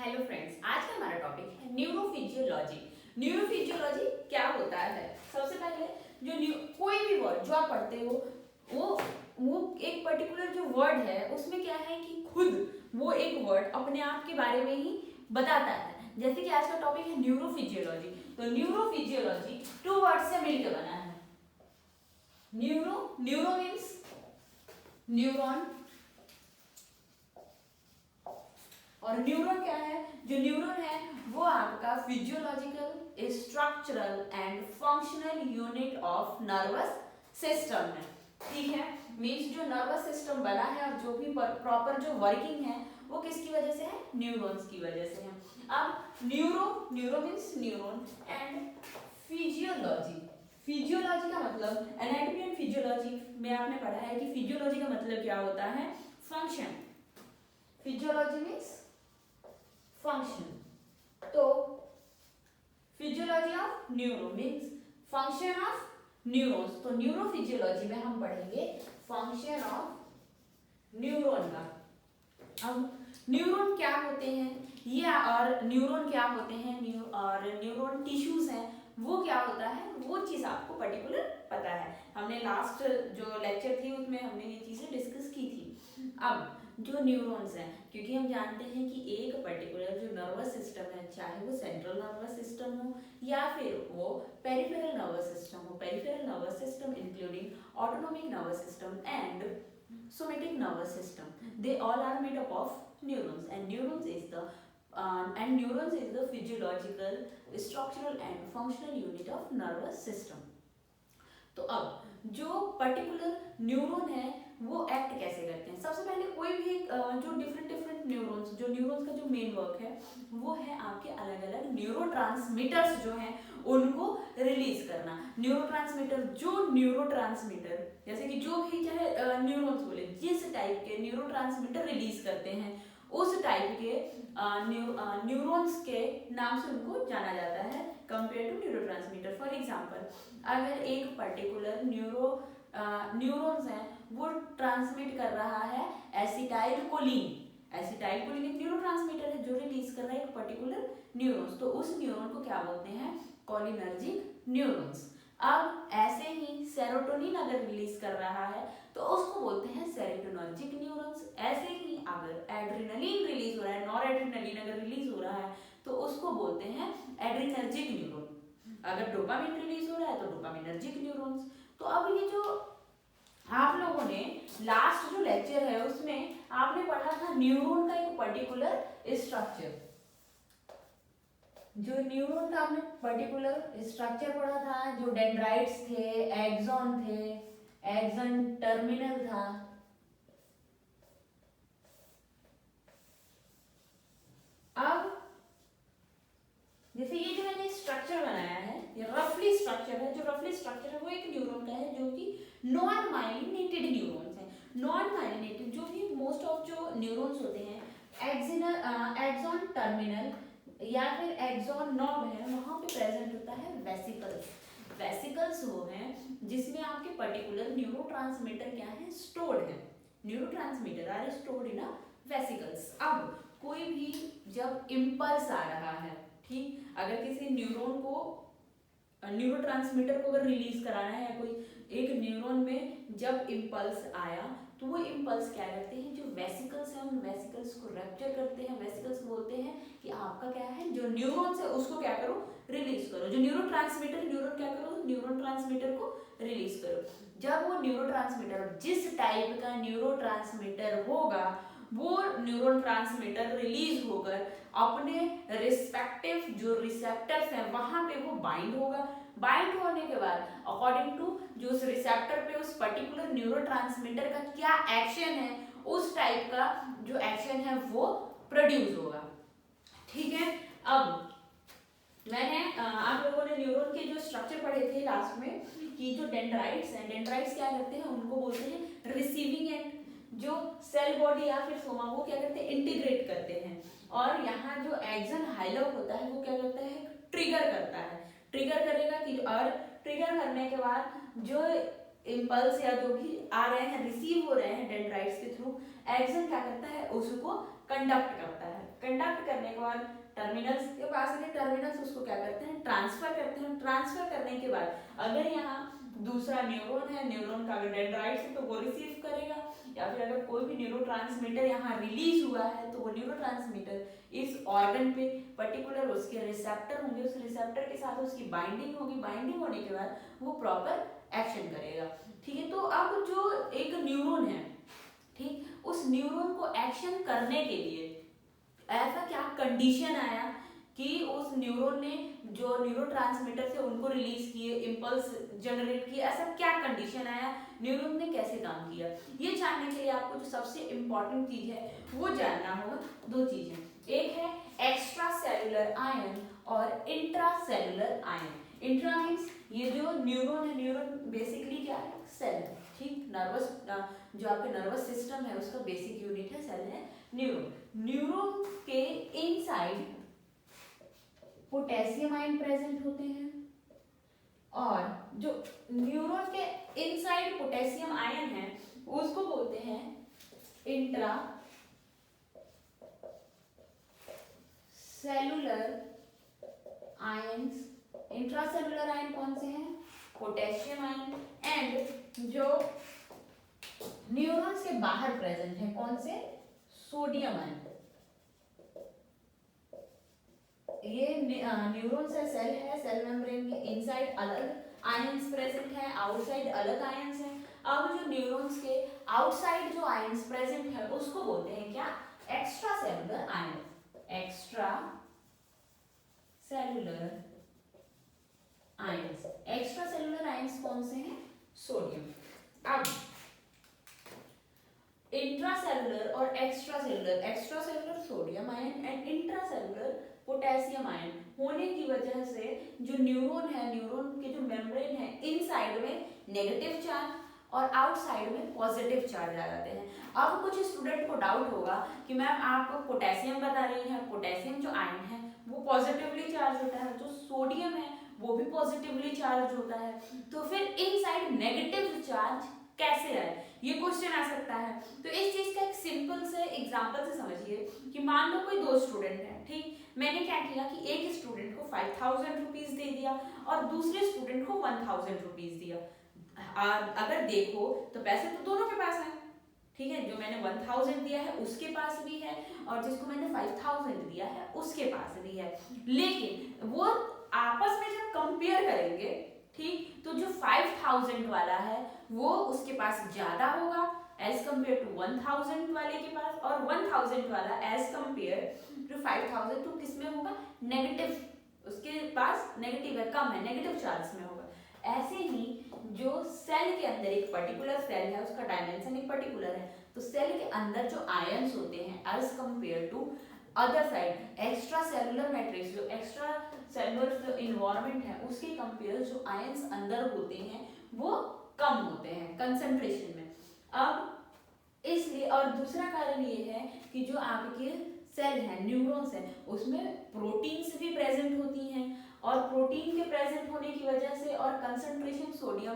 Hello friends, आज का हमारा टॉपिक है न्यूरोफिजियोलॉजी। न्यूरोफिजियोलॉजी क्या होता है? सबसे पहले कोई भी वर्ड जो आप पढ़ते हो वो एक पर्टिकुलर जो वर्ड है उसमें क्या है कि खुद वो एक वर्ड अपने आप के बारे में ही बताता है। जैसे कि आज का टॉपिक है न्यूरोफिजियोलॉजी, तो न्यूरोफिजियोलॉजी टू वर्ड से मिलकर बना है। न्यूरो मीन्स न्यूरॉन, और न्यूरॉन क्या है? जो न्यूरॉन है वो आपका physiological, structural and functional unit of nervous system है। ठीक है, मीन्स जो नर्वस सिस्टम बना है और जो भी प्रॉपर जो वर्किंग है वो किसकी वजह से है? न्यूरॉन्स की वजह से है। अब neuro means neuron and physiology, physiology का मतलब एनाटॉमी एंड फिजियोलॉजी में आपने पढ़ा है कि फिजियोलॉजी का मतलब क्या होता है? फंक्शन। फिजियोलॉजी मीन्स फंक्शन, तो physiology of neuro means function of neurons. तो न्यूरोफिजियोलॉजी में हम पढ़ेंगे फंक्शन ऑफ न्यूरॉन का। अब न्यूरॉन क्या होते हैं ये, और न्यूरॉन क्या होते हैं और न्यूरॉन टिश्यूज हैं वो क्या होता है, वो चीज आपको पर्टिकुलर पता है। हमने लास्ट जो लेक्चर थी उसमें हमने ये चीजें डिस्कस की थी। अब जो न्यूरॉन्स हैं, क्योंकि हम जानते हैं कि एक पर्टिकुलर जो नर्वस सिस्टम है, चाहे वो सेंट्रल नर्वस सिस्टम हो या फिर वो पेरिफेरल नर्वस सिस्टम हो, peripheral nervous system including autonomic nervous system and somatic nervous system, they all are made up of neurons, and neurons is the physiological, structural and functional unit of nervous system. तो अब जो particular neuron है वो act कैसे करते हैं? सबसे पहले कोई भी एक जो डिफरेंट न्यूरॉन्स, जो न्यूरॉन्स का जो मेन वर्क है वो है आपके अलग अलग न्यूरोट्रांसमीटर्स जो हैं उनको रिलीज करना। न्यूरोट्रांसमीटर जैसे कि जो भी चाहे न्यूरॉन्स बोले, जिस टाइप के न्यूरोट्रांसमीटर रिलीज करते हैं उस टाइप के न्यूरॉन्स के नाम से उनको जाना जाता है compare to neurotransmitter. For example, अगर एक पर्टिकुलर न्यूरॉन्स है वो ट्रांसमिट कर रहा है एसिटाइल कोलिन एक न्यूरोट्रांसमीटर है जो रिलीज कर रहा है एक पर्टिकुलर न्यूरॉन्स, तो उस न्यूरॉन को क्या बोलते हैं? Cholinergic neurons. अब ऐसे ही सेरोटोनिन अगर रिलीज कर रहा है तो उसको बोलते हैं सेरोटोनर्जिक न्यूरॉन्स। ऐसे ही अगर एड्रेनलिन रिलीज हो रहा है, नॉर एड्रेनलिन अगर रिलीज हो रहा है तो उसको बोलते हैं एड्रेनर्जिक न्यूरॉन। अगर डोपामिन रिलीज हो रहा है तो डोपामिनर्जिक न्यूरॉन्स। तो अब ये जो आप लोगों ने लास्ट जो लेक्चर है उसमें आपने पढ़ा था न्यूरॉन का एक पर्टिकुलर स्ट्रक्चर, जो न्यूरॉन का आपने पर्टिकुलर स्ट्रक्चर पढ़ा था, जो डेंड्राइट्स थे, एक्सॉन थे, एक्सॉन टर्मिनल था। अब जैसे ये जो मैंने स्ट्रक्चर बनाया है, ये रफली स्ट्रक्चर है, जो रफली स्ट्रक्चर है वो एक न्यूरॉन का है जो कि नॉन माइलिनेटेड न्यूरॉन्स हैं। नॉन माइलिनेटेड जो भी मोस्ट ऑफ जो न्यूरॉन्स होते हैं, एक्सॉन टर्मिनल या फिर एक्सॉन नॉब है, वहां पे प्रेजेंट होता है वेसिकल्स। वेसिकल्स वो हैं जिसमें आपके पर्टिकुलर न्यूरोट्रांसमीटर क्या है? स्टोर्ड है। Neurotransmitter are stored in a vesicles. अब कोई भी जब इम्पल्स आ रहा है, ठीक, अगर किसी न्यूरॉन को न्यूरोट्रांसमीटर को अगर रिलीज कराना है या कोई एक न्यूरॉन में जब इम्पल्स आया तो वो इम्पल्स क्या करते हैं? जो वेसिकल्स हैं उन वेसिकल्स को रप्चर करते हैं। वेसिकल्स बोलते हैं कि आपका क्या है, जो न्यूरॉन्स है उसको क्या करो? रिलीज करो। जो न्यूरॉन क्या करो? न्यूरॉन ट्रांसमीटर को रिलीज करो। जब वो न्यूरोट्रांसमीटर, जिस टाइप का न्यूरोट्रांसमीटर होगा वो न्यूरॉन ट्रांसमीटर रिलीज होकर अपने रिस्पेक्टिव जो रिसेप्टर्स हैं वहां पे वो बाइंड होगा। बाइंड होने के बाद अकॉर्डिंग टू जो उस रिसेप्टर पे उस पर्टिकुलर न्यूरोट्रांसमीटर का क्या एक्शन है, उस टाइप का जो एक्शन है वो प्रोड्यूस होगा। ठीक है, अब मैंने आप लोगों ने न्यूरॉन के जो स्ट्रक्चर पढ़े थे लास्ट में कि जो डेंड्राइट्स हैं, डेंड्राइट्स क्या करते हैं? उनको बोलते हैं रिसीविंग एंड। जो सेल बॉडी या फिर सोमा वो क्या करते हैं? इंटीग्रेट करते हैं। और यहाँ जो एक्सन हाइलॉक होता है वो क्या करता है? ट्रिगर करता है। ट्रिगर करेगा कि, और ट्रिगर करने के बाद जो इम्पल्स या जो भी आ रहे हैं, रिसीव हो रहे हैं डेंड्राइट्स के थ्रू, एक्सन क्या करता है? उसको कंडक्ट करता है। कंडक्ट करने एक और टर्मिनल्स के पास में, टर्मिनल्स उसको क्या करते हैं, ट्रांसफर करते हैं। ट्रांसफर करने के बाद अगर यहाँ दूसरा न्यूरॉन है, न्यूरॉन का अगर डेंड्राइट्स है तो वो रिसीव करेगा, या फिर अगर कोई भी न्यूरोट्रांसमीटर यहाँ रिलीज हुआ है तो वो न्यूरोट्रांसमीटर इस ऑर्गन पे पर्टिकुलर उसके रिसेप्टर होंगे, उस रिसेप्टर के साथ उसकी बाइंडिंग होगी, बाइंडिंग होने के बाद वो प्रॉपर एक्शन करेगा। ठीक है, तो अब जो एक न्यूरॉन है, ठीक, उस न्यूरॉन को एक्शन करने के लिए ऐसा क्या कंडीशन आया कि उस न्यूरॉन ने जो न्यूरोट्रांसमीटर थे उनको रिलीज किए, इम्पल्स जनरेट किए, ऐसा क्या कंडीशन आया, न्यूरॉन ने कैसे काम किया, ये जानने के लिए आपको जो सबसे इम्पोर्टेंट चीज है वो जानना होगा। दो चीजें, एक है एक्स्ट्रा सेलुलर आयन और intra cellular ion. Intra means ये जो न्यूरॉन है, न्यूरॉन बेसिकली क्या है, सेल है, ठीक, नर्वस जो आपके नर्वस सिस्टम है उसका बेसिक यूनिट है, सेल है न्यूरॉन। न्यूरॉन के इनसाइड पोटेशियम आयन प्रेजेंट होते हैं, और जो न्यूरॉन के इनसाइड पोटेशियम आयन है उसको बोलते हैं intra cellular ions. Intracellular ion कौन से हैं, पोटेशियम आयन। एंड जो न्यूरॉन्स के बाहर प्रेजेंट है कौन से, सोडियम आयन। ये न्यूरॉन से सेल है, सेल मेम्ब्रेन के इनसाइड अलग आयंस प्रेजेंट है, आउटसाइड अलग आयंस है। अब जो न्यूरॉन्स के आउटसाइड जो आयंस प्रेजेंट है उसको बोलते हैं क्या, extra cellular ion. Extra cellular ions, extra cellular ions कौन से हैं, सोडियम। अब इंट्रासेलुलर और extra cellular sodium ion and intracellular potassium ion होने की वजह से जो न्यूरॉन है, न्यूरॉन के जो मेम्ब्रेन है, इनसाइड में नेगेटिव चार्ज और आउटसाइड में पॉजिटिव चार्ज आ जाते हैं। अब कुछ स्टूडेंट को डाउट होगा कि मैम आप पोटेशियम बता रही हैं, पोटेशियम जो आयन है वो पॉजिटिवली चार्ज होता है, जो सोडियम है वो भी पॉजिटिवली चार्ज होता है, तो फिर इनसाइड नेगेटिव चार्ज कैसे आए, ये क्वेश्चन आ सकता है। तो इस चीज का एक सिंपल से एग्जांपल से समझिए कि मान लो कोई दो स्टूडेंट है, ठीक, मैंने क्या किया कि एक स्टूडेंट को 5000 रुपीज दे दिया और दूसरे स्टूडेंट को 1000 रुपीज दिया। अगर देखो तो पैसे तो दोनों के पास है, ठीक है, जो मैंने 1000 दिया है उसके पास भी है और जिसको मैंने 5000 दिया है उसके पास भी है, लेकिन वो आपस में जब कंपेयर करेंगे, ठीक, तो जो 5000 वाला है वो उसके पास ज्यादा होगा एज कंपेयर टू 1000 वाले के पास, और 1000 वाला एज कंपेयर टू 5000 तो किसमें होगा, नेगेटिव, उसके पास नेगेटिव है, कम है, नेगेटिव चार्ज में होगा। ऐसे ही जो सेल के अंदर एक पर्टिकुलर सेल है उसका डायमेंशन एक पर्टिकुलर है, तो सेल के अंदर जो आयंस होते हैं as compare to other side extra cellular matrix, जो एक्स्ट्रा सेलुलर जो इन्वायरमेंट है उसके कंपेयर जो आयंस अंदर होते हैं वो कम होते हैं कंसंट्रेशन में। अब इसलिए, और दूसरा कारण ये है कि जो आपके सेल है, न्यूरॉन्स है, उसमें प्रोटीन्स भी प्रेजेंट होती हैं, और प्रोटीन के प्रेजेंट होने की वजह से और कंसंट्रेशन सोडियम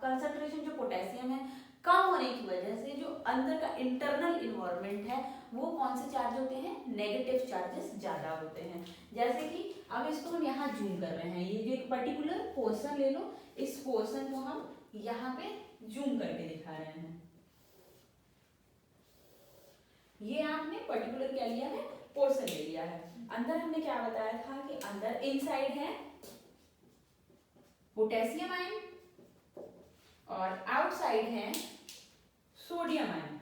कंसंट्रेशन जो पोटेशियम है कम होने की वजह से जो अंदर का इंटरनल इन्वायरमेंट है वो कौन से चार्ज होते हैं, नेगेटिव चार्जेस ज्यादा होते हैं। जैसे कि अब इसको हम यहाँ जूम कर रहे हैं, ये जो एक पर्टिकुलर पोर्शन ले लो, इस पोर्शन को हम यहाँ पे जूम करके दिखा रहे हैं। ये आपने पर्टिकुलर क्या लिया है, पोर्शन ले लिया है। अंदर हमने क्या बताया था कि अंदर इनसाइड है पोटेशियम आयन और आउटसाइड है सोडियम आयन।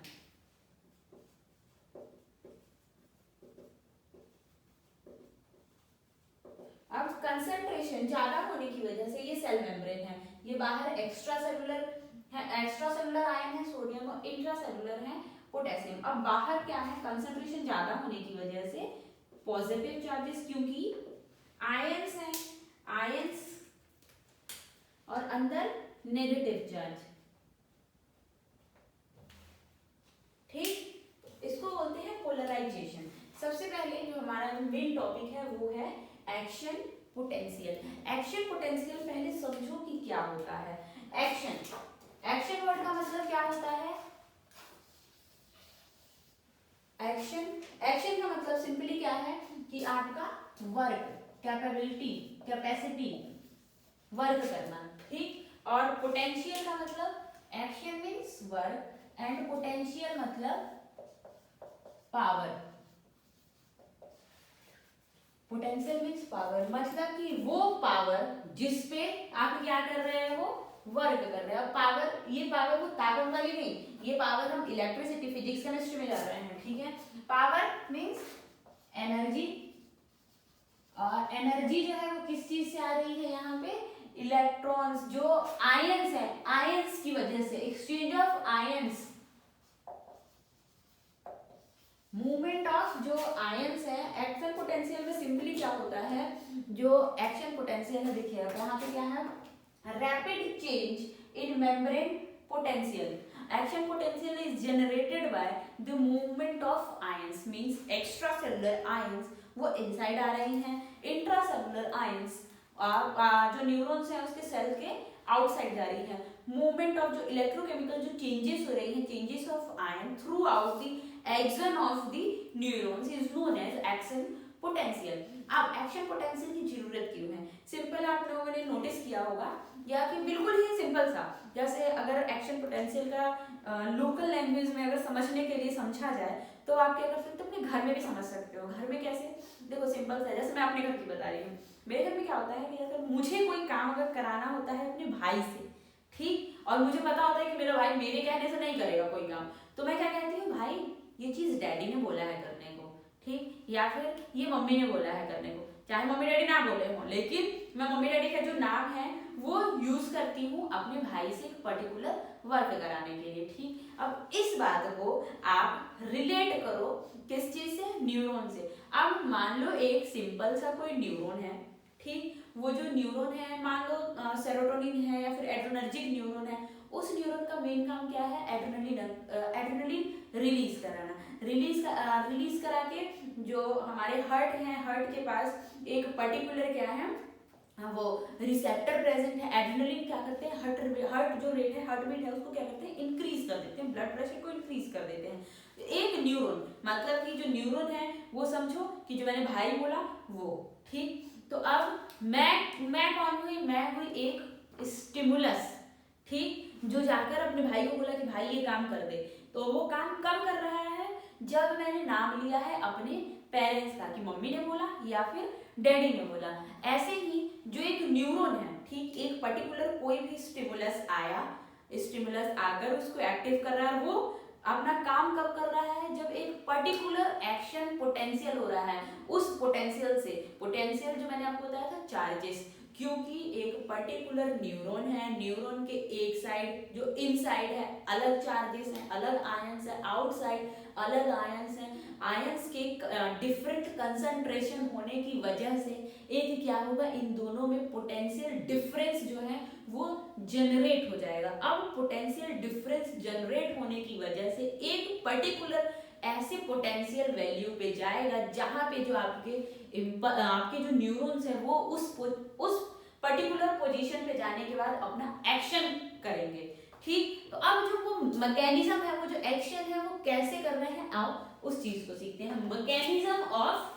अब कंसंट्रेशन ज्यादा होने की वजह से ये सेल मेम्ब्रेन है, ये बाहर एक्स्ट्रा सेलुलर है, एक्स्ट्रा सेलुलर आयन है सोडियम और इंट्रा सेलुलर है पोटेशियम। अब बाहर क्या है, कंसंट्रेशन ज्यादा होने की वजह से पॉजिटिव चार्जेस, क्योंकि आयंस हैं, आयंस, और अंदर नेगेटिव चार्ज, ठीक, इसको बोलते हैं पोलराइजेशन। सबसे पहले जो हमारा मेन टॉपिक है वो है एक्शन पोटेंशियल। एक्शन पोटेंशियल पहले समझो कि क्या होता है। एक्शन, एक्शन वर्ड का मतलब क्या होता है, एक्शन, एक्शन का मतलब सिंपली क्या है कि कि आपका वर्क, कैपेबिलिटी, कैपेसिटी, वर्क करना, ठीक। और पोटेंशियल का मतलब, action means work and potential मतलब पावर। पोटेंशियल मीन्स पावर, मतलब कि वो पावर जिसपे आप क्या कर रहे हो, वर्क कर रहे हो। पावर, ये पावर वो ताकत वाली नहीं, ये पावर हम इलेक्ट्रिसिटी, फिजिक्स, केमिस्ट्री में जा रहे हैं, ठीक है। पावर मीन्स एनर्जी, और एनर्जी जो है वो किस चीज से आ रही है, यहाँ पे इलेक्ट्रॉन्स, जो आयंस है, आयंस की वजह से, exchange of ions, movement of जो आयंस है। एक्शन पोटेंशियल में सिंपली क्या होता है, जो एक्शन पोटेंशियल है, देखिए वहां पे क्या है, rapid change in membrane potential. Action potential is generated by the movement of ions, means extra cellular ions वो इनसाइड आ रही हैं, इंट्रा सेलुलर आयंस जो न्यूरॉन्स हैं उसके सेल के आउटसाइड जा रही है। मूवमेंट ऑफ जो इलेक्ट्रोकेमिकल जो चेंजेस हो रही हैं, changes of ion throughout the action of the neurons is known as action potential. अब एक्शन पोटेंशियल की जरूरत क्यों है, सिंपल आप लोगों ने नोटिस किया होगा, या कि बिल्कुल ही सिंपल सा, जैसे अगर एक्शन पोटेंशियल का लोकल लैंग्वेज में अगर समझने के लिए समझा जाए तो आप क्या कर सकते हो, अपने घर में भी समझ सकते हो। घर में कैसे, देखो सिंपल सा, जैसे मैं अपने घर की बता रही हूँ। मेरे घर में क्या होता है कि अगर मुझे कोई काम अगर कराना होता है अपने भाई से, ठीक, और मुझे पता होता है कि मेरा भाई मेरे कहने से नहीं करेगा कोई काम, तो मैं क्या कहती हूँ, भाई ये चीज डैडी ने बोला है करने को, ठीक, या फिर ये मम्मी ने बोला है करने को। चाहे मम्मी डैडी ना बोले हों, लेकिन मैं मम्मी डैडी का जो नाम है वो यूज करती हूँ अपने भाई से एक पर्टिकुलर वर्क कराने के लिए, ठीक। अब इस बात को आप रिलेट करो किस चीज से, न्यूरॉन से। अब मान लो एक सिंपल सा कोई न्यूरॉन है, ठीक, वो जो न्यूरॉन है मान लो सेरोटोनिन है या फिर एड्रेनर्जिक न्यूरॉन है, उस न्यूरॉन का मेन काम क्या है, एड्रेनलिन रिलीज कराना। रिलीज करा के जो हमारे हार्ट है, हार्ट के पास एक पर्टिकुलर क्या है, वो रिसेप्टर प्रेजेंट है। एड्रेनलिन क्या करते हैं, हार्ट जो रेट है, हार्ट बीट है, उसको क्या करते हैं, इंक्रीज कर देते हैं, ब्लड प्रेशर को इंक्रीज कर देते हैं। एक न्यूरॉन, मतलब कि जो न्यूरॉन है वो समझो कि जो मैंने भाई बोला वो, ठीक। तो अब मैं कौन हुई, मैं हुई एक स्टिमुलस, ठीक, जो जाकर अपने भाई को बोला कि भाई ये काम कर दे। तो वो काम कब कर रहा है, जब मैंने नाम लिया है अपने पेरेंट्स का, कि मम्मी ने बोला या फिर डैडी ने बोला। ऐसे ही जो एक न्यूरॉन है, ठीक, एक पर्टिकुलर कोई भी स्टिमुलस आया, स्टिमुलस आकर उसको एक्टिव कर रहा है, वो अपना काम कब कर रहा है, जब एक पर्टिकुलर एक्शन पोटेंशियल हो रहा है। उस पोटेंशियल से, पोटेंशियल जो मैंने आपको बताया था चार्जेस, क्योंकि एक पर्टिकुलर न्यूरॉन है, न्यूरॉन के एक साइड जो इनसाइड है अलग चार्जेस हैं, अलग आयंस है, आउटसाइड अलग आयंस हैं। आयंस के डिफरेंट कंसंट्रेशन होने की वजह से एक क्या होगा, इन दोनों में पोटेंशियल डिफरेंस जो है वो जनरेट हो जाएगा। अब पोटेंशियल डिफरेंस जनरेट होने की वजह से एक पर्टिकुलर ऐसे पोटेंशियल वैल्यू पे जाएगा जहां पे जो आपके जो न्यूरॉन्स है वो उस पर्टिकुलर पोजीशन पे जाने के बाद अपना एक्शन करेंगे, ठीक। तो अब जो वो मैकेनिज्म है, वो जो एक्शन है वो कैसे कर रहे हैं, आओ उस चीज को सीखते हैं। मैकेनिज्म ऑफ,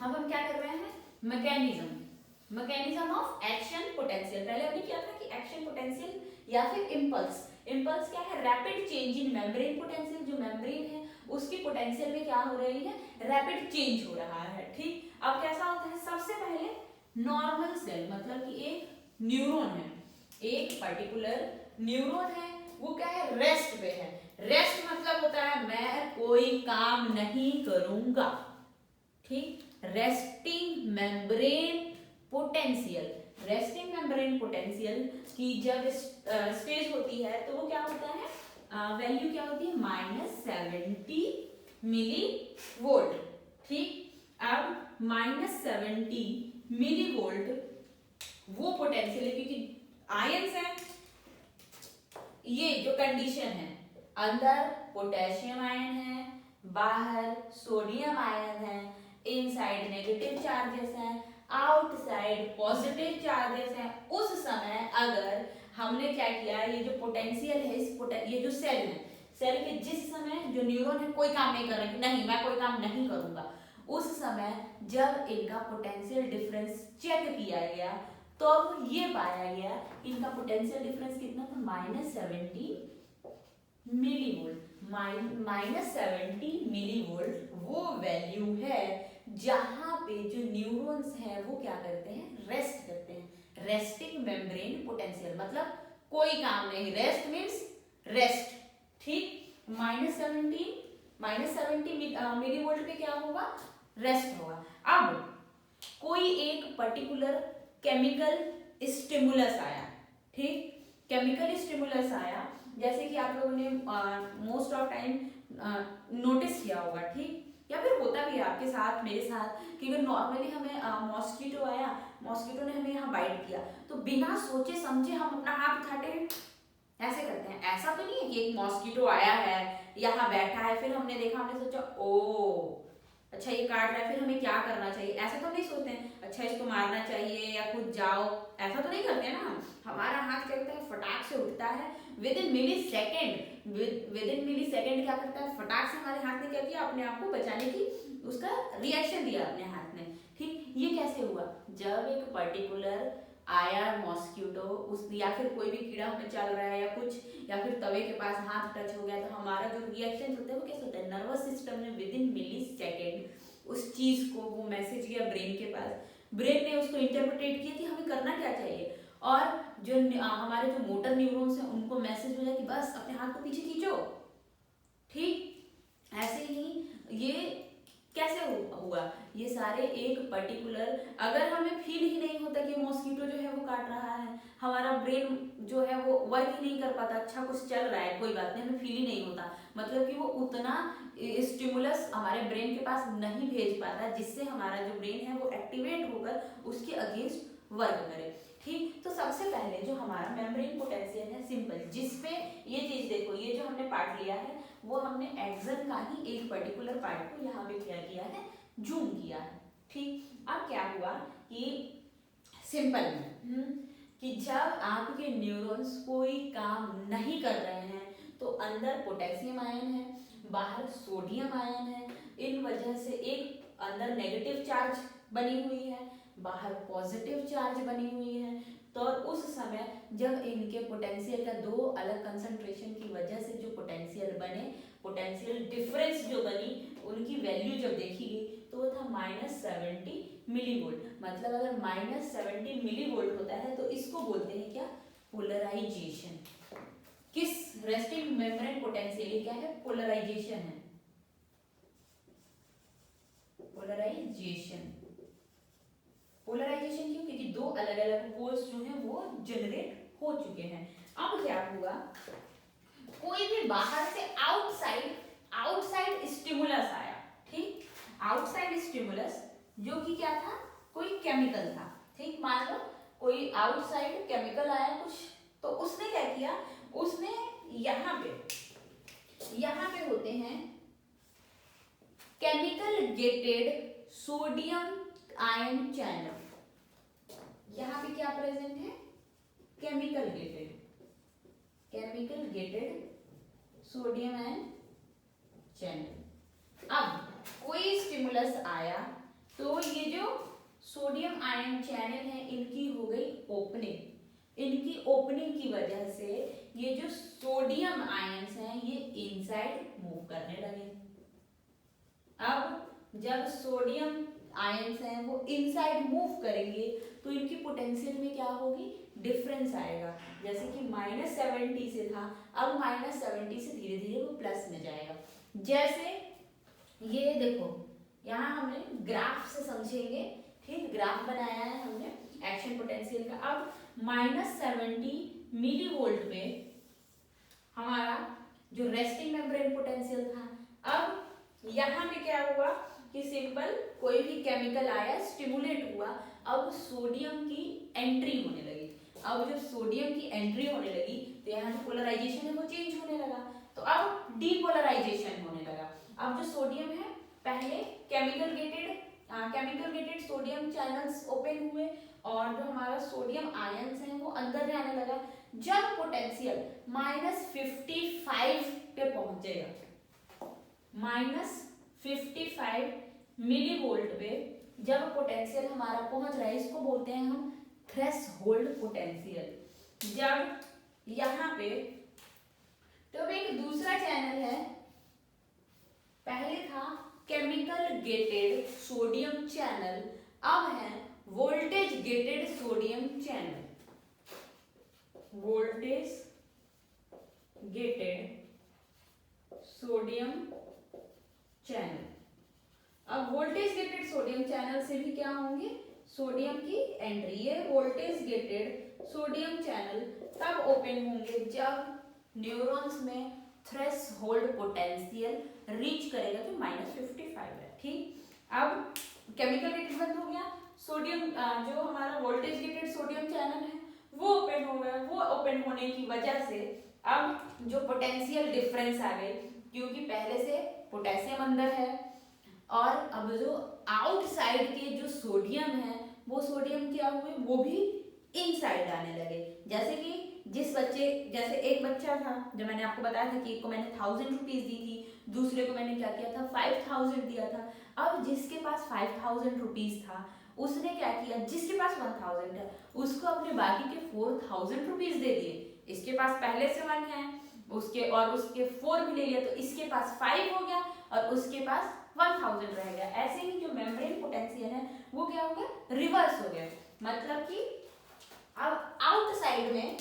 अब हम क्या कर रहे हैं, मैकेनिज्म ऑफ एक्शन पोटेंशियल। पहले हमने क्या था कि एक्शन पोटेंशियल या फिर इम्पल्स, इम्पल्स क्या है, rapid change in membrane potential. जो मेम्ब्रेन है उसकी पोटेंशियल में क्या हो रही है, रैपिड चेंज हो रहा है, ठीक। अब कैसा होता है, सबसे पहले नॉर्मल सेल, मतलब कि एक न्यूरॉन है, एक पर्टिकुलर न्यूरॉन है, वो क्या है, रेस्ट पे है। रेस्ट मतलब होता है मैं कोई काम नहीं करूंगा, ठीक। Resting membrane potential, resting membrane potential की जब स्टेज होती है तो वो क्या होता है, वैल्यू क्या होती है, -70 मिली वोल्ट, ठीक। अब -70 मिली वोल्ट वो पोटेंशियल है, क्योंकि आयंस है, ये जो कंडीशन है, अंदर पोटेशियम आयन है, बाहर सोडियम आयन है, इनसाइड नेगेटिव चार्जेस हैं, आउटसाइड पॉजिटिव चार्जेस हैं। उस समय अगर हमने क्या किया, ये जो पोटेंशियल है, ये जो सेल है, सेल के जिस समय जो न्यूरॉन है कोई काम नहीं कर रहे, नहीं मैं कोई काम नहीं करूंगा, उस समय जब इनका पोटेंशियल डिफरेंस चेक किया गया तो ये पाया गया इनका पोटेंशियल डिफरेंस कितना था, -70 मिलीवोल्ट। -70 मिलीवोल्ट वो वैल्यू है जहां पे जो न्यूरॉन्स हैं वो क्या करते हैं, रेस्ट करते हैं। रेस्टिंग मेम्ब्रेन पोटेंशियल मतलब कोई काम नहीं, रेस्ट मीन्स रेस्ट, ठीक। -70 मिलीवोल्ट पे क्या होगा, रेस्ट होगा। अब कोई एक पर्टिकुलर केमिकल स्टिमुलस आया, ठीक, केमिकल स्टिमुलस आया, जैसे कि आप लोगों ने मोस्ट ऑफ टाइम नोटिस किया होगा, ठीक, या फिर होता भी है आपके साथ मेरे साथ कि अगर नॉर्मली हमें मॉस्किटो आया, मॉस्किटो ने हमें यहाँ बाइट किया तो बिना सोचे समझे हम अपना हाथ उठाते हैं, ऐसे करते हैं। ऐसा तो नहीं है कि एक मॉस्किटो आया है यहाँ बैठा है, फिर हमने देखा, हमने सोचा ओ अच्छा ये काट रहा है, फिर हमें क्या करना चाहिए, ऐसा तो नहीं सोचते हैं, अच्छा इसको मारना चाहिए या खुद जाओ, ऐसा तो नहीं करते हैं ना। हमारा हाथ कहता है फटाक से उठता है, विद इन मिली सेकेंड क्या करता है, फटाक से हमारे हाथ ने क्या किया, अपने आप को बचाने की उसका रिएक्शन दिया अपने हाथ ने, ठीक। ये कैसे हुआ, जब एक पर्टिकुलर आया मॉस्किटो उस या फिर कोई भी कीड़ा हमें चल रहा है या कुछ, या फिर तवे के पास हाथ टच हो गया, तो हमारा जो रिएक्शन होता है वो कैसे होता है, नर्वस सिस्टम ने विद इन मिली सेकेंड उस चीज को वो मैसेज किया ब्रेन के पास, ब्रेन ने उसको इंटरप्रेट किया कि हमें करना क्या चाहिए, और जो हमारे जो मोटर न्यूरॉन्स हैं उनको मैसेज हो जाए कि बस अपने हाथ को पीछे खींचो, ठीक। ऐसे ही ये कैसे हुआ, ये सारे एक पर्टिकुलर, अगर हमें फील ही नहीं होता कि मॉस्किटो जो है वो काट रहा है, हमारा ब्रेन जो है वो वर्क ही नहीं कर पाता, अच्छा कुछ चल रहा है कोई बात नहीं, हमें फील ही नहीं होता, मतलब कि वो उतना स्टिमुलस हमारे ब्रेन के पास नहीं भेज पाता जिससे हमारा जो ब्रेन है वो एक्टिवेट होकर उसके अगेंस्ट वर्क करे, ठीक। तो सबसे पहले जो हमारा मेम्ब्रेन पोटेंशियल है सिंपल, जिसपे ये चीज देखो, ये जो हमने पार्ट लिया है वो हमने एक्सन का ही एक पर्टिकुलर पार्ट को यहाँ पे क्या किया है, जूम किया है, ठीक। अब क्या हुआ कि सिंपल में कि जब आपके न्यूरॉन्स कोई काम नहीं कर रहे हैं तो अंदर पोटेशियम आयन है, बाहर सोडियम आयन है, इन वजह से एक अंदर नेगेटिव चार्ज बनी हुई है, बाहर पॉजिटिव चार्ज बनी हुई है, तो उस समय जब इनके पोटेंशियल का दो अलग कंसंट्रेशन की वजह से जो पोटेंशियल बने, पोटेंशियल डिफरेंस जो बनी, उनकी वैल्यू जब देखी गई तो वो था -70 मिलीवोल्ट। मतलब अगर -70 मिलीवोल्ट होता है तो इसको बोलते हैं क्या, पोलराइजेशन। किस रेस्टिंग मेम्ब्रेन पोटेंशियल क्या है, पोलराइजेशन है, पोलराइजेशन। पोलराइजेशन क्यों, क्योंकि दो अलग अलग पोल्स जो हैं वो जनरेट हो चुके हैं। अब क्या हुआ, कोई भी बाहर से आउटसाइड स्टिमुलस आया, ठीक, आउटसाइड स्टिमुलस जो कि क्या था, कोई केमिकल था, ठीक, मान लो कोई आउटसाइड केमिकल आया कुछ, तो उसने क्या किया, उसने यहाँ पे होते हैं chemical gated sodium ion channel, यहाँ पे क्या प्रेजेंट है, chemical gated sodium ion channel. अब कोई स्टिमुलस आया तो ये जो सोडियम आयन चैनल है इनकी हो गई ओपनिंग, इनकी ओपनिंग की वजह से ये जो सोडियम आयन्स हैं ये इनसाइड मूव करने लगे। अब जब सोडियम आयन्स हैं वो इनसाइड मूव करेंगे तो इनकी पोटेंशियल में क्या होगी, डिफरेंस आएगा, जैसे कि -70 से था, अब -70 से धीरे धीरे वो प्लस में जाएगा। जैसे ये देखो यहाँ हमने ग्राफ से समझेंगे, ठीक, ग्राफ बनाया है हमने एक्शन पोटेंशियल का। अब -70 मिलीवोल्ट पे हमारा जो रेस्टिंग मेम्ब्रेन पोटेंशियल था, अब यहाँ पे क्या हुआ कि सिंपल कोई भी केमिकल आया, स्टिमुलेट हुआ, अब सोडियम की एंट्री होने लगी। अब जब सोडियम की एंट्री होने लगी तो यहाँ जो पोलराइजेशन है वो चेंज होने लगा, तो अब डीपोलराइजेशन होने लगा। अब जो सोडियम है, पहले chemical gated sodium channels open हुए और जो हमारा सोडियम आयंस है वो अंदर जाने लगा। जब पोटेंशियल -55 पे पहुंचेगा, -55 मिलीवोल्ट पे जब पोटेंशियल हमारा पहुंच रहा है, इसको बोलते हैं हम थ्रेशोल्ड पोटेंशियल। जब यहाँ पे तो एक दूसरा चैनल है, पहले था केमिकल गेटेड सोडियम चैनल, अब है voltage gated sodium channel. Voltage gated sodium channel. अब वोल्टेज गेटेड सोडियम चैनल से भी क्या होंगे, सोडियम की एंट्री। ये वोल्टेज गेटेड सोडियम चैनल तब ओपन होंगे जब न्यूरॉन्स में थ्रेशोल्ड पोटेंशियल रीच करेगा, जो -55 है। ठीक, अब केमिकल गेटेड बंद हो गया, सोडियम जो हमारा वोल्टेज गेटेड सोडियम चैनल है वो ओपन हो गया। वो ओपन होने की वजह से अब जो पोटेंशियल डिफरेंस आ गए, क्योंकि पहले से पोटेशियम अंदर है और अब जो आउटसाइड के जो सोडियम है वो सोडियम क्या हुए, वो भी इनसाइड आने लगे। जैसे कि जैसे एक बच्चा था, जो मैंने आपको बताया था कि एक को मैंने 1000 रुपीज दी थी, दूसरे को मैंने क्या किया था 5000 दिया था। अब जिसके पास 5000 रुपीज था उसने क्या किया, जिसके पास 1000 है उसको अपने बाकी के 4000 रुपीज दे दिए। इसके पास पहले से 1 है, उसके 4 भी ले लिया, तो इसके पास 5 हो गया और उसके पास 1000 रह गया। ऐसे ही जो मेम्ब्रेन पोटेंशियल है वो क्या हो गया, रिवर्स हो गया। मतलब कि अब आउटसाइड में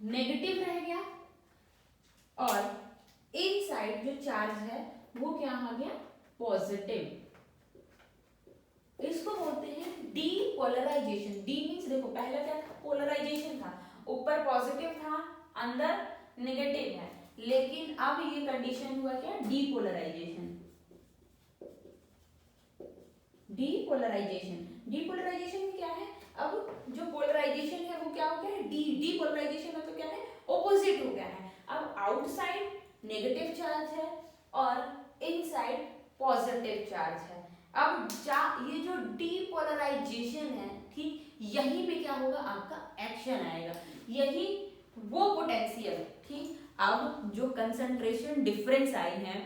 नेगेटिव रह गया और इनसाइड जो चार्ज है वो क्या आ गया, पॉजिटिव। इसको बोलते हैं डीपोलराइजेशन। डी मींस देखो पहला क्या था, पोलराइजेशन था, ऊपर पॉजिटिव था अंदर नेगेटिव है, लेकिन अब ये कंडीशन हुआ क्या, डीपोलराइजेशन। डीपोलराइजेशन, डीपोलराइजेशन में क्या है, अब जो पोलराइजेशन है वो क्या हो गया है, डीपोलराइजेशन में तो क्या है, ऑपोजिट हो गया है। अब आउटसाइड नेगेटिव चार्ज है और इनसाइड पॉजिटिव चार्ज है। अब ये जो डीपोलराइजेशन है, ठीक, यहीं पे क्या होगा, आपका एक्शन आएगा, यही वो पोटेंशियल। ठीक, अब जो कंसंट्रेशन डिफरेंस आई है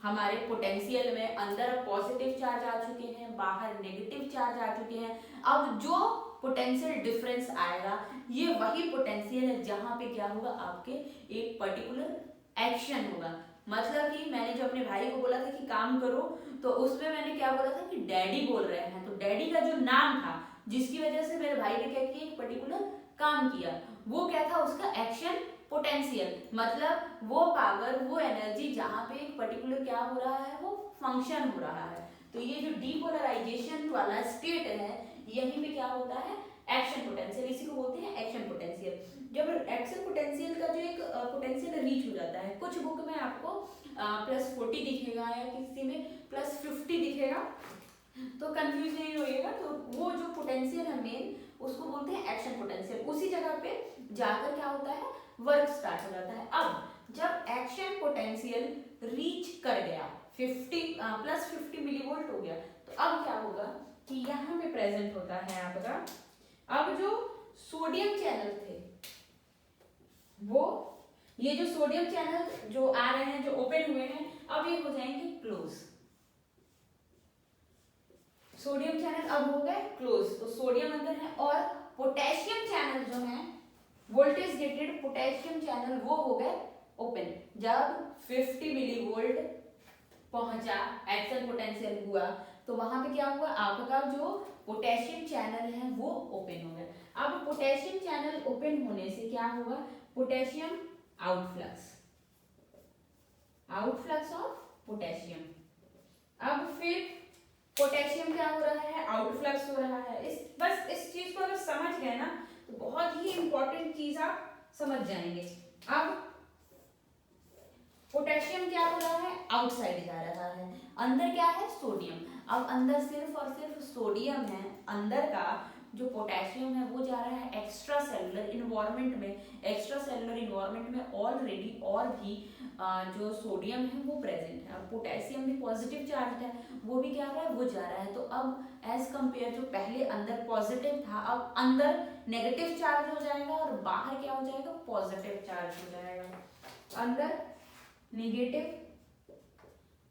हमारे पोटेंशियल में, अंदर पॉजिटिव चार्ज आ चुके हैं, बाहर नेगेटिव चार्ज आ चुके हैं। अब जो पोटेंशियल डिफरेंस आएगा ये वही पोटेंशियल है जहां पे क्या होगा, आपके एक पर्टिकुलर एक्शन होगा। मतलब कि मैंने जो अपने भाई को बोला था कि काम करो, तो उसमें मैंने क्या बोला था कि डैडी बोल रहे हैं, तो डैडी का जो नाम था जिसकी वजह से मेरे भाई ने क्या किया, एक पर्टिकुलर काम किया, वो क्या था, उसका एक्शन पोटेंशियल। मतलब वो पावर, वो एनर्जी जहां पे एक पर्टिकुलर क्या हो रहा है, वो फंक्शन हो रहा है। तो ये जो डीपोलराइजेशन वाला स्टेट है, यहीं पे क्या होता है, एक्शन पोटेंशियल, इसी को बोलते हैं एक्शन पोटेंशियल। जब एक्शन पोटेंशियल का जो एक पोटेंशियल रीच हो जाता है, कुछ बुक में आपको +40 दिखेगा या किसी में +50 दिखेगा, तो कंफ्यूज नहीं होइएगा। तो वो जो पोटेंशियल है मेन, उसको बोलते हैं एक्शन पोटेंशियल। उसी जगह पे जाकर क्या होता है, वर्क स्टार्ट हो जाता है। अब जब एक्शन पोटेंशियल रीच कर गया 50 मिलीवोल्ट हो गया, तो अब क्या होगा कि यहाँ पे प्रेजेंट होता है आपका, अब जो सोडियम चैनल थे वो, ये जो सोडियम चैनल जो आ रहे हैं, जो ओपन हुए हैं, अब ये हो जाएंगे क्लोज। सोडियम चैनल अब हो गए क्लोज, तो सोडियम अंदर है, और पोटेशियम चैनल जो है, वोल्टेज गेटेड पोटेशियम चैनल, वो हो गए ओपन। जब 50 मिलीवोल्ट पहुंचा, एक्शन पोटेंशियल हुआ, तो वहां पे क्या हुआ, आपका जो पोटेशियम चैनल है वो ओपन हो गया। अब पोटेशियम चैनल ओपन होने से क्या हुआ, potassium outflux, outflux of potassium. अब फिर पोटेशियम क्या हो रहा है, आउटफ्लक्स हो रहा है। बस इस चीज को अगर समझ गए ना, तो बहुत ही इंपॉर्टेंट चीज आप समझ जाएंगे। अब पोटेशियम क्या हो रहा है, आउटसाइड जा रहा है, अंदर क्या है, सोडियम। अब अंदर सिर्फ और सिर्फ सोडियम है, अंदर का जो पोटेशियम है वो जा रहा है एक्स्ट्रा सेलुलर इन्वायरमेंट में। एक्स्ट्रा सेलुलर इन्वायरमेंट में ऑलरेडी और भी जो सोडियम है वो प्रेजेंट है, और पोटेशियम भी पॉजिटिव चार्ज है, वो भी क्या हो रहा है, वो जा रहा है। तो अब एज कंपेयर, जो पहले अंदर पॉजिटिव था, अब अंदर नेगेटिव चार्ज हो जाएगा और बाहर क्या हो जाएगा, पॉजिटिव चार्ज हो जाएगा। अंदर नेगेटिव,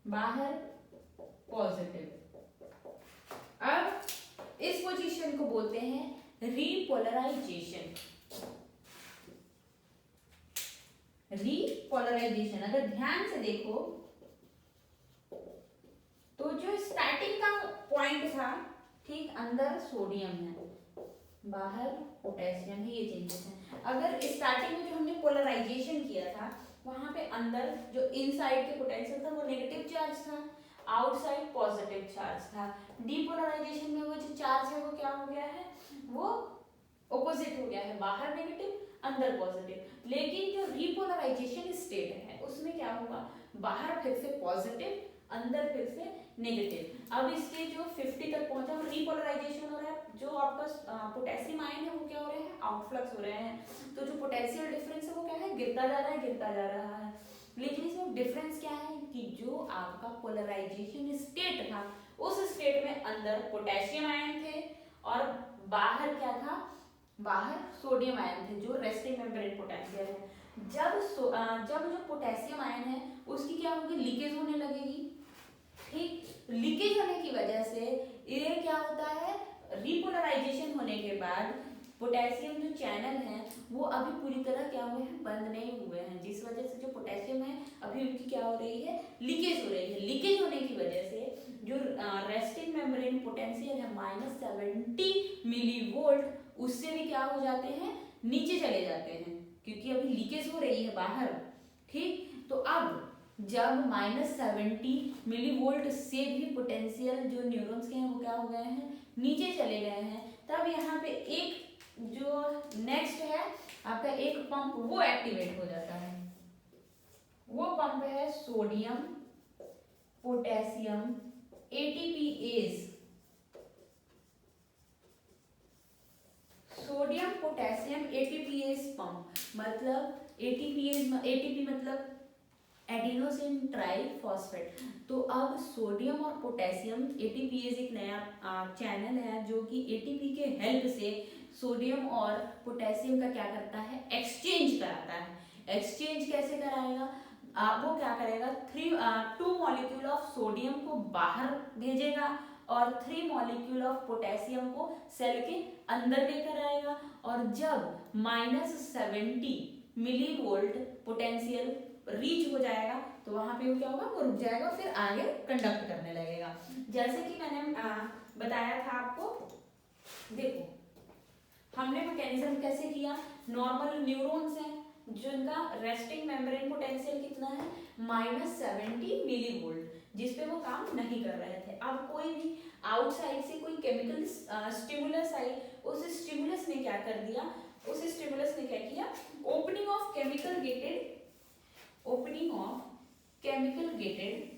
बाहर पॉजिटिव। अब इस पोजीशन को बोलते हैं रीपोलराइजेशन। रीपोलराइजेशन अगर ध्यान से देखो तो जो स्टार्टिंग का पॉइंट था, ठीक, अंदर सोडियम है, बाहर पोटेशियम है, ये चेंजेस हैं। अगर स्टार्टिंग में जो हमने पोलराइजेशन किया था वहां पे अंदर जो इनसाइड के पोटेंशियल था वो नेगेटिव चार्ज था, आउटसाइड पॉजिटिव चार्ज था। डीपोलराइजेशन में वो जो चार्ज है वो क्या हो गया है, वो ऑपोजिट हो गया है, बाहर नेगेटिव अंदर पॉजिटिव। लेकिन जो रीपोलराइजेशन स्टेट है उसमें क्या होगा, बाहर फिर से पॉजिटिव, अंदर फिर से नेगेटिव। अब इसके जो 50 तक पहुंचा वो रीपोलराइजेशन हो रहा है, जो आपका पोटेशियम आयन है वो क्या हो रहे हैं, आउटफ्लक्स हो रहे हैं। तो जो पोटेंशियल डिफरेंस है वो क्या है, गिरता जा रहा है, गिरता जा रहा है। लेकिन इसमें डिफरेंस क्या है कि जो आपका पोलराइजेशन स्टेट था उस स्टेट में अंदर पोटेशियम आयन थे और बाहर क्या था, बाहर सोडियम आयन थे, जो रेस्टिंग मेम्ब्रेन पोटेंशियल है। जब जो पोटेशियम आयन है उसकी क्या होगी, लीकेज होने लगेगी, ठीक। लीकेज होने की वजह से ये क्या होता है, रीपोलराइजेशन होने के बाद पोटेशियम जो चैनल है वो अभी पूरी तरह क्या हुए हैं, बंद नहीं हुए हैं, जिस वजह से जो पोटेशियम है अभी उनकी क्या हो रही है, लीकेज हो रही है। लीकेज होने की वजह से जो रेस्टिंग मेम्ब्रेन पोटेंशियल है -70 मिलीवोल्ट, उससे भी क्या हो जाते हैं, नीचे चले जाते हैं, क्योंकि अभी लीकेज हो रही है बाहर, ठीक। तो अब जब -70 मिलीवोल्ट से भी पोटेंशियल जो न्यूरॉन्स के हैं वो क्या हो गए हैं, नीचे चले गए हैं, तब यहाँ पे एक जो नेक्स्ट है आपका एक पंप वो एक्टिवेट हो जाता है। वो पंप है sodium potassium ATPase. Sodium potassium ATPase pump, मतलब एटीपी मतलब एडिनोसिन ट्राइफॉस्फेट। तो अब सोडियम और पोटेशियम एटीपीएज एक नया चैनल है जो कि एटीपी के हेल्प से सोडियम और पोटेशियम का क्या करता है, एक्सचेंज कराता है। एक्सचेंज कैसे कराएगा, वो क्या करेगा, 2 मॉलिक्यूल ऑफ सोडियम को बाहर भेजेगा और 3 मॉलिक्यूल ऑफ पोटेशियम को सेल के अंदर लेकर आएगा। और जब -70 मिलीवोल्ट पोटेंशियल रीच हो जाएगा तो वहां पे वो क्या होगा, वो रुक जाएगा, फिर आगे कंडक्ट करने लगेगा। जैसे कि मैंने बताया था आपको, देखो हमने मैकेनिज्म कैसे किया, नॉर्मल न्यूरॉन्स हैं जिनका रेस्टिंग मेम्ब्रेन पोटेंशियल कितना है, -70 मिलीवोल्ट, जिसपे वो काम नहीं कर रहे थे। अब कोई भी आउटसाइड से कोई केमिकल स्टिमुलस आई, उस स्टिमुलस ने क्या कर दिया, उस स्टिमुलस ने क्या किया, opening of chemical gated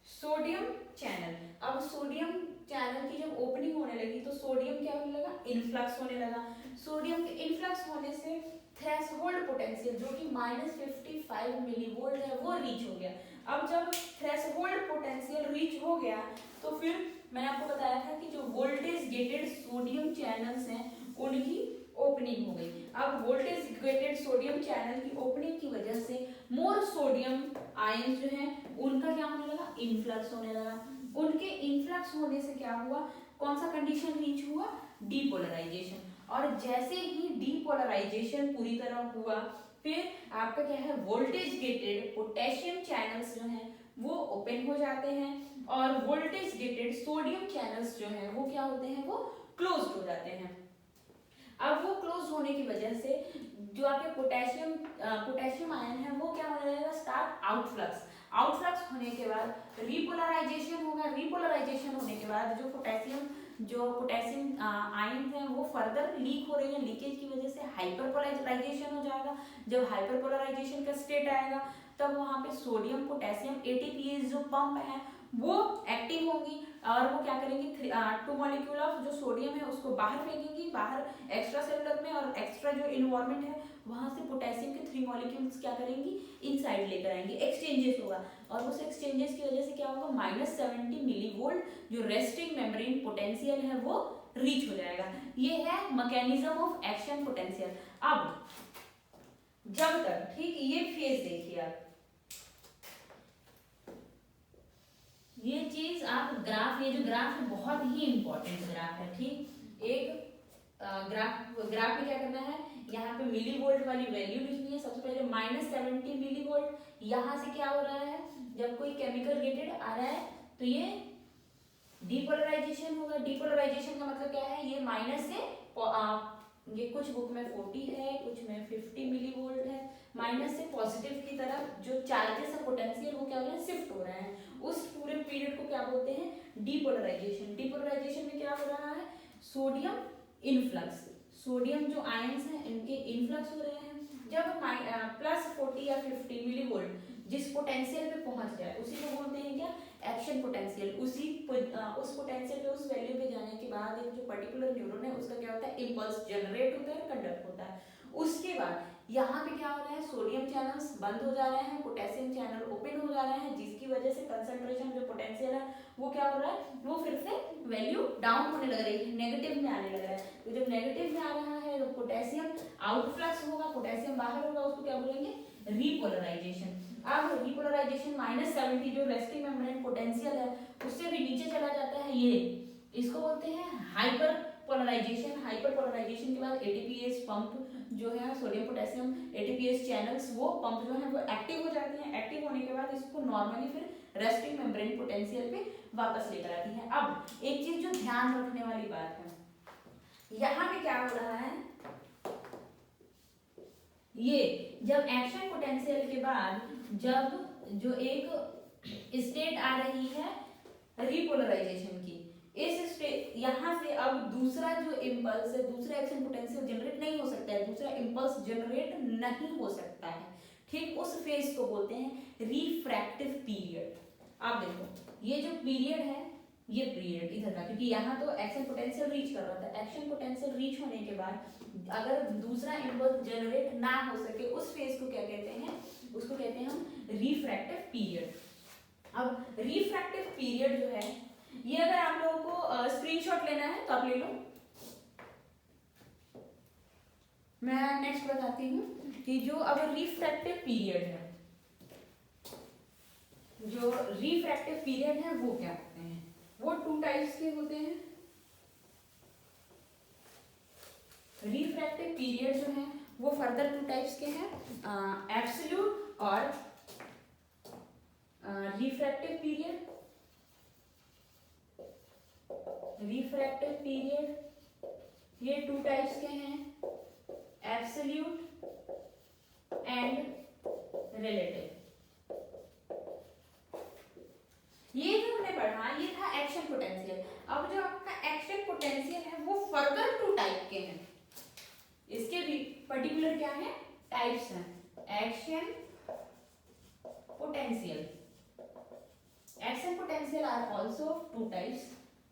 sodium channel. अब सोडियम चैनल की जब ओपनिंग होने लगी तो सोडियम क्या होने लगा, इनफ्लक्स होने लगा। सोडियम के इनफ्लक्स होने से थ्रेशोल्ड पोटेंशियल जो कि -55 मिलीवोल्ट है वो रीच हो गया। अब जब थ्रेशोल्ड पोटेंशियल रीच हो गया तो फिर मैंने आपको बताया था कि जो वोल्टेज गेटेड सोडियम चैनल्स हैं उनकी ओपनिंग हो गई। अब वोल्टेज गेटेड सोडियम चैनल की ओपनिंग की वजह से मोर सोडियम आयंस जो हैं उनका क्या होने लगा, इनफ्लक्स होने लगा। उनके इनफ्लक्स होने से क्या हुआ, कौन सा कंडीशन रीच हुआ, डीपोलराइजेशन। और जैसे ही डीपोलराइजेशन पूरी तरह हुआ फिर आपका क्या है, वोल्टेज गेटेड पोटेशियम चैनल्स जो हैं वो ओपन हो जाते हैं और वोल्टेज गेटेड सोडियम चैनल्स जो हैं वो क्या होते हैं, वो क्लोज हो जाते हैं। अब वो क्लोज होने की वजह से जो आपके पोटेशियम आयन है वो क्या होने लगेगा, स्टार्ट आउटफ्लक्स होने के बाद रीपोलराइजेशन होगा। रीपोलराइजेशन होने के बाद जो पोटेशियम आयन है वो फर्दर लीक हो रही है, लीकेज की वजह से हाइपरपोलराइजेशन हो जाएगा। जब हाइपरपोलराइजेशन का स्टेट आएगा तब वहां पे सोडियम पोटेशियम एटीपीएज जो पंप है वो एक्टिव होंगी और वो क्या करेंगी, 2 मॉलिक्यूल ऑफ जो सोडियम है उसको बाहर फेंकेंगी, बाहर एक्स्ट्रा सेलुलर में, और एक्स्ट्रा जो इन्वायरमेंट है वहां से पोटेशियम के 3 मॉलिक्यूल्स क्या करेंगी, इनसाइड लेकर आएंगी, एक्सचेंजेस होगा। और उस एक्सचेंजेस की वजह से क्या होगा, -70 मिलीवोल्ट जो रेस्टिंग मेम्ब्रेन पोटेंशियल है वो रीच हो जाएगा। ये है मैकेनिज्म ऑफ एक्शन पोटेंशियल। अब जब तक, ठीक, ये फेज देखिए आप, ये चीज आप ग्राफ, ये जो ग्राफ है बहुत ही इंपॉर्टेंट ग्राफ है, ठीक। एक ग्राफ में क्या करना है, यहाँ पे मिली वोल्ट वाली वैल्यू लिखनी है। सबसे पहले -70 मिली वोल्ट। यहाँ से क्या हो रहा है, जब कोई केमिकल रिलेटेड आ रहा है तो ये डीपोलराइजेशन होगा। डीपोलराइजेशन का मतलब क्या है, ये माइनस से ये कुछ बुक में 40 है, कुछ में 50 मिली वोल्ट है। माइनस से पॉजिटिव की तरफ जो चार्जेस है पोटेंशियल वो क्या हो रहा है, शिफ्ट हो रहे हैं। उस पूरे पीरियड को क्या बोलते हैं, डीपोलराइजेशन। डीपोलराइजेशन में क्या हो रहा है, सोडियम इनफ्लक्स, सोडियम जो आयंस हैं इनके इनफ्लक्स हो रहे हैं। जब +40 या 50 मिली वोल्ट जिस पोटेंशियल पे पहुंच जाए उसी को बोलते हैं क्या, एक्शन पोटेंशियल। उस पोटेंशियल पे, उस वैल्यू पे जाने के बाद एक जो पर्टिकुलर न्यूरॉन है उसका क्या होता है, इम्पल्स जनरेट होता है, कंडक्ट होता है। उसके बाद यहाँ पे क्या हो रहा है, सोडियम चैनल्स बंद हो जा रहे हैं, पोटेशियम चैनल ओपन हो जा रहे हैं, जिसकी वजह से कंसंट्रेशन जो पोटेंशियल है वो क्या हो रहा है, वो फिर से वैल्यू डाउन होने लग रही है, नेगेटिव में आने लग रहा है। तो जब नेगेटिव में आ रहा है तो पोटेशियम आउटफ्लक्स होगा, पोटेशियम बाहर होगा, उसको क्या बोलेंगे, रीपोलराइजेशन। अब रीपोलराइजेशन -70 जो रेस्टिंग मेम्ब्रेन पोटेंशियल है उससे भी नीचे चला जाता है, ये इसको बोलते हैं हाइपर पोलराइजेशन। हाइपर पोलराइजेशन के बाद एटीपीएस पंप जो है, सोडियम पोटेशियम एटीपीएस चैनल्स, वो पंप जो है वो एक्टिव हो जाते हैं। एक्टिव होने के बाद इसको नॉर्मली फिर रेस्टिंग मेम्ब्रेन पोटेंशियल पे वापस लेकर आती है। अब एक चीज जो ध्यान रखने वाली बात है, यहाँ पे क्या हो रहा है, ये जब एक्शन पोटेंशियल के बाद जब जो एक स्टेट आ रही है रिपोलराइजेशन की, इस स्टेट यहाँ से अब दूसरा जो इम्पल्स है, दूसरा एक्शन पोटेंशियल जनरेट नहीं हो सकता है, दूसरा इम्पल्स जनरेट नहीं हो सकता है, ठीक। उस फेज को बोलते हैं रिफ्रैक्टिव पीरियड। आप देखो ये जो पीरियड है, ये पीरियड इधर का, क्योंकि यहाँ तो एक्शन पोटेंशियल रीच कर रहा था, एक्शन पोटेंशियल रीच होने के बाद अगर दूसरा इम्पल्स जनरेट ना हो सके, उस फेज को क्या कहते हैं, उसको कहते हैं हम रिफ्रैक्टिव पीरियड। अब रिफ्रैक्टिव पीरियड जो है, ये अगर आप लोगों को स्क्रीनशॉट लेना है तो आप ले लो। मैं नेक्स्ट बताती हूँ कि जो अब रिफ्रैक्टिव पीरियड है, जो रिफ्रैक्टिव पीरियड है वो क्या होते हैं, वो 2 टाइप्स के होते हैं। रिफ्रैक्टिव पीरियड जो है वो फर्दर 2 टाइप्स के हैं, एब्सोल्यूट और रिफ्रैक्टिव पीरियड। रिफ्रैक्टिव पीरियड ये 2 टाइप्स के हैं, एब्सोल्यूट एंड रिलेटिव। ये जो हमने पढ़ा ये था एक्शन पोटेंशियल। अब जो आपका एक्शन पोटेंशियल है वो फर्दर 2 टाइप के हैं, इसके भी पर्टिकुलर क्या है, टाइप्स हैं। Action potential, action potential are also 2 types.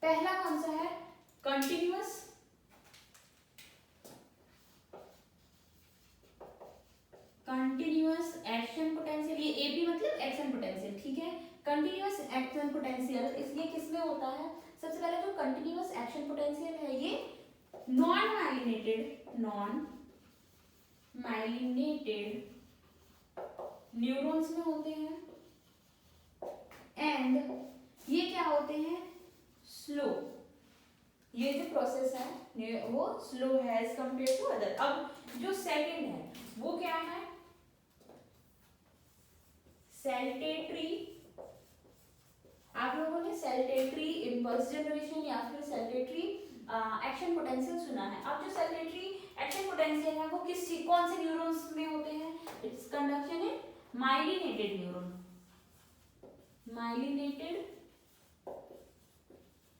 पहला कौन सा है, कंटिन्यूअस, कंटिन्यूअस एक्शन पोटेंशियल, ये ए भी मतलब एक्शन पोटेंशियल, ठीक है। कंटिन्यूअस एक्शन पोटेंशियल इसलिए किसमें होता है, सबसे पहले जो कंटिन्यूअस एक्शन पोटेंशियल है ये नॉन माइलिनेटेड न्यूरॉन्स में होते हैं, एंड ये क्या होते हैं, स्लो। ये जो प्रोसेस है वो स्लो है एज कंपेयर टू अदर। अब जो सेकंड है वो क्या है, सैल्टेटरी। आप लोगों ने सैल्टेटरी इम्पल्स जनरेशन या फिर सैल्टेटरी एक्शन पोटेंशियल सुना है। अब जो सैल्टेटरी एक्शन पोटेंशियल है वो कौन से न्यूरॉन्स में होते हैं, it's conduction in myelinated neuron, myelinated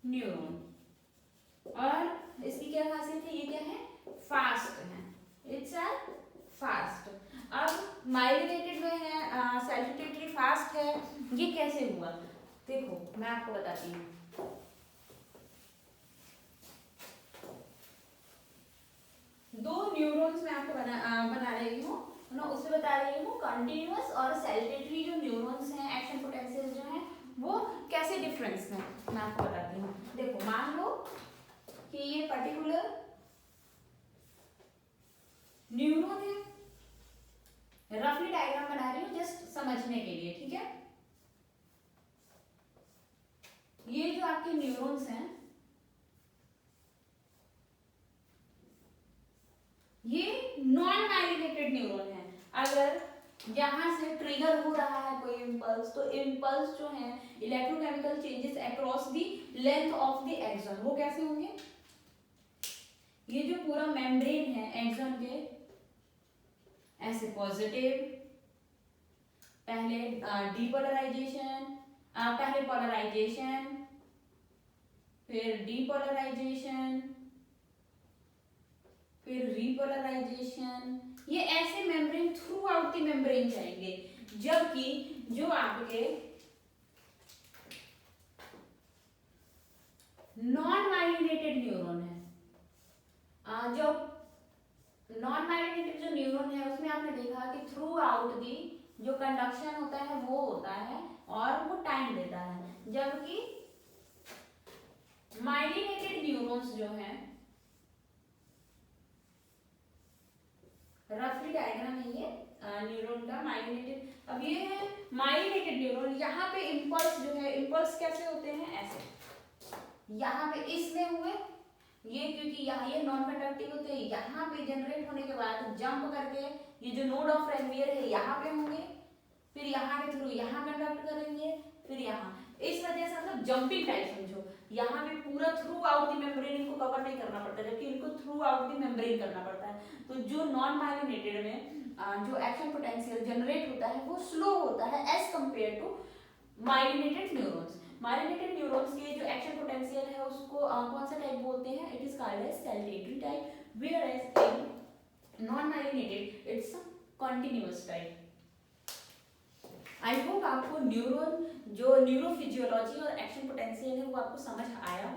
neuron. और इसकी क्या खासियत है, ये क्या है, फास्ट है, इट्स अ फास्ट। अब माइलिनेटेड में है, सैल्टेटरी फास्ट है, ये कैसे हुआ, देखो मैं आपको बताती हूँ। दो न्यूरॉन्स मैं आपको बना रही हूँ ना, उसमें बता रही हूँ कंटिन्यूअस और सैल्टेटरी जो न्यूरॉन्स हैं, एक्शन पोटेंशियल जो है वो कैसे डिफरेंस है, मैं आपको बताती हूँ। देखो मान लो कि ये पर्टिकुलर न्यूरॉन है, रफली डायग्राम बना रही हूँ जस्ट समझने के लिए, ठीक है। ये जो आपके न्यूरॉन्स हैं ये नॉन माइलिनेटेड न्यूरॉन है। अगर यहां से ट्रिगर हो रहा है कोई इम्पल्स, तो इम्पल्स जो है electrochemical changes across the length of the axon, वो कैसे होंगे? ये जो पूरा मेम्ब्रेन है एक्सॉन के, ऐसे पॉजिटिव, पहले डीपोलराइजेशन, पहले पोलराइजेशन, फिर डीपोलराइजेशन, फिर रीपोलराइजेशन, ये ऐसे membrane through out the membrane जाएंगे। जबकि जो आपके नॉन माइलिनेटेड न्यूरॉन है, जो नॉन माइलिनेटेड जो न्यूरॉन है उसमें आपने देखा कि थ्रू आउट दी जो कंडक्शन होता है वो होता है और वो टाइम देता है। जबकि माइलिनेटेड न्यूरॉन्स जो हैं, रफली डायग्राम है ये न्यूरॉन का माइलिनेटेड। अब ये है माइलिनेटेड न्यूरॉन, यहाँ पे इम्पल्स जो है, इम्पल्स कैसे होते हैं? ऐसे यहाँ पे इसमें हुए ये, क्योंकि यहाँ ये नॉन कंडक्टिव होते हैं, यहाँ पे जनरेट होने के बाद जंप करके ये जो नोड ऑफ रेनवियर है यहाँ पे होंगे, फिर यहाँ के थ्रू यहाँ कंडक्ट करेंगे, फिर यहाँ, इस वजह से मतलब जंपिंग टाइप समझो। यहाँ पे पूरा थ्रू आउट द मेम्ब्रेन इनको कवर नहीं करना पड़ता, जबकि इनको थ्रू आउट द मेम्ब्रेन करना पड़ता है। तो जो नॉन माइलिनेटेड में जो एक्शन पोटेंशियल जनरेट होता है वो स्लो होता है as compare to myelinated neurons. Myelinated neurons के जो एक्शन पोटेंशियल है उसको कौन सा टाइप बोलते हैं? It is called as saltatory type, whereas in non myelinated it's continuous type. I hope आपको न्यूरॉन जो न्यूरोफिजियोलॉजी और एक्शन पोटेंशियल है वो आपको समझ आया हो।